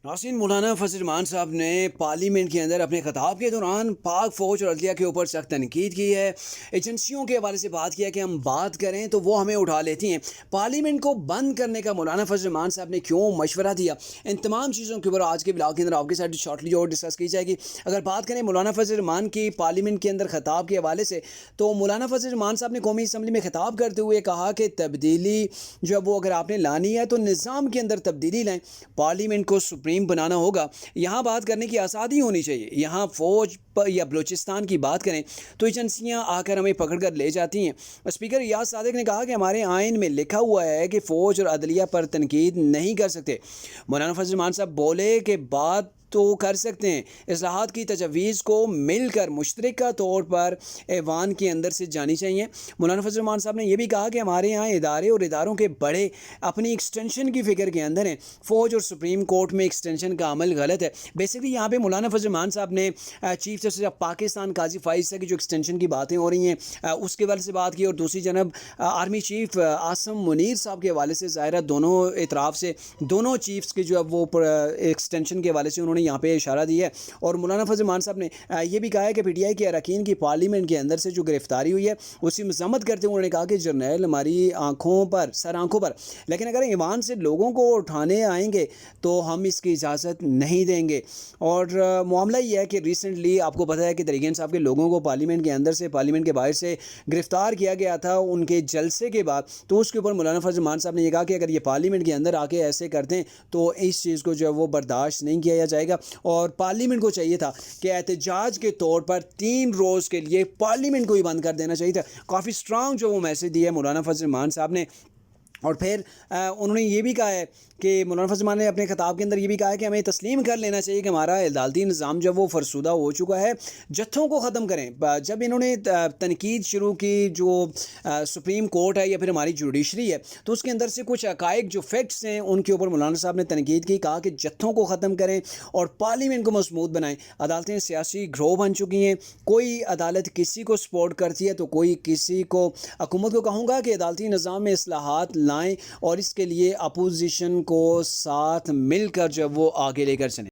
नाज़रीन, मौलाना फजल रहमान साहब ने पार्लियामेंट के अंदर अपने खिताब के दौरान पाक फ़ौज और अदलिया के ऊपर सख्त तनकीद की है। एजेंसियों के हवाले से बात किया कि हम बात करें तो वो हमें उठा लेती हैं। पार्लियामेंट को बंद करने का मौलाना फजल रहमान साहब ने क्यों मशवरा दिया, इन तमाम चीज़ों के ऊपर आज के ब्लॉग के अंदर आपके साथ शॉर्टली और डिस्कस की जाएगी। अगर बात करें मौलाना फजल रहमान की पार्लियामेंट के अंदर खिताब के हवाले से, तो मौलाना फजल रहमान साहब ने कौमी असम्बली में खिताब करते हुए कहा कि तब्दीली जो है वो अगर आपने लानी है तो निज़ाम के अंदर तब्दीली लाएँ, पार्लियामेंट को सुप्रीम बनाना होगा। यहाँ बात करने की आज़ादी होनी चाहिए। यहाँ फ़ौज पर या बलूचिस्तान की बात करें तो एजेंसियाँ आकर हमें पकड़ कर ले जाती हैं। स्पीकर रियाज सादिक ने कहा कि हमारे आइन में लिखा हुआ है कि फ़ौज और अदलिया पर तनकीद नहीं कर सकते। मौलाना फजल रहमान साहब बोले कि बात तो कर सकते हैं, इस्लाहात की तजवीज़ को मिलकर मुश्तरका तौर पर ऐवान के अंदर से जानी चाहिए। मौलाना फजल रहमान साहब ने यह भी कहा कि हमारे यहाँ इदारे और इदारों के बड़े अपनी एक्सटेंशन की फ़िक्र के अंदर हैं। फ़ौज और सुप्रीम कोर्ट में एक्सटेंशन का अमल गलत है। बेसिकली यहाँ पे मौलाना फजल रहमान साहब ने चीफ जस्टिस ऑफ पाकिस्तान काजी फाइज़ की जो एक्सटेंशन की बातें हो रही हैं उसके हवाले से बात की, और दूसरी जनब आर्मी चीफ आसम मुनीर साहब के हवाले से ज़ाहिर दोनों इतराफ़ से दोनों चीफ्स के जो है वो एक्सटेंशन के हवाले से उन्होंने यहाँ पे इशारा दिया है। और मौलाना फजल रहमान साहब ने यह भी कहा है कि पीटीआई के अरकान की पार्लियामेंट के अंदर से जो गिरफ्तारी हुई है उसकी मजम्मत करते हुए उन्होंने कहा कि जर्नैल हमारी आंखों पर, लेकिन अगर ईमान से लोगों को उठाने आएंगे तो हम इसकी इजाज़त नहीं देंगे। और मामला ये है कि रिसेंटली आपको पता है कि तरीक़ इंसाफ के लोगों को पार्लियामेंट के अंदर से पार्लियामेंट के बाहर से गिरफ्तार किया गया था उनके जलसे के बाद। तो उसके ऊपर मौलाना फजल रहमान साहब ने यह कहा कि अगर ये पार्लियामेंट के अंदर आके ऐसे करते हैं तो इस चीज़ को जो है वो बर्दाश्त नहीं किया जाएगा। और पार्लियामेंट को चाहिए था कि एहतजाज के तौर पर 3 रोज़ के लिए पार्लियामेंट को ही बंद कर देना चाहिए था। काफ़ी स्ट्रांग जो वो मैसेज दिया है मौलाना फजल रहमान साहब ने। और फिर उन्होंने ये भी कहा है कि मौलाना फजल रहमान ने अपने खिताब के अंदर ये भी कहा है कि हमें तस्लीम कर लेना चाहिए कि हमारा अदालती निज़ाम जब वो फरसुदा हो चुका है, जत्थों को ख़त्म करें। जब इन्होंने तनकीद शुरू की जो सुप्रीम कोर्ट है या फिर हमारी जुडिशरी है, तो उसके अंदर से कुछ हक़ाइक़ जो फैक्ट्स हैं उनके ऊपर मौलाना साहब ने तनकीद की, कहा कि जत्थों को ख़त्म करें और पार्लियामेंट को मजबूत बनाएं। अदालतें सियासी ग्रोह बन चुकी हैं, कोई अदालत किसी को सपोर्ट करती है तो कोई किसी को। हुकूमत को कहूँगा कि अदालती निज़ाम में इस्लाहात लाएँ और इसके लिए अपोजिशन को साथ मिलकर जब वो आगे लेकर चलें।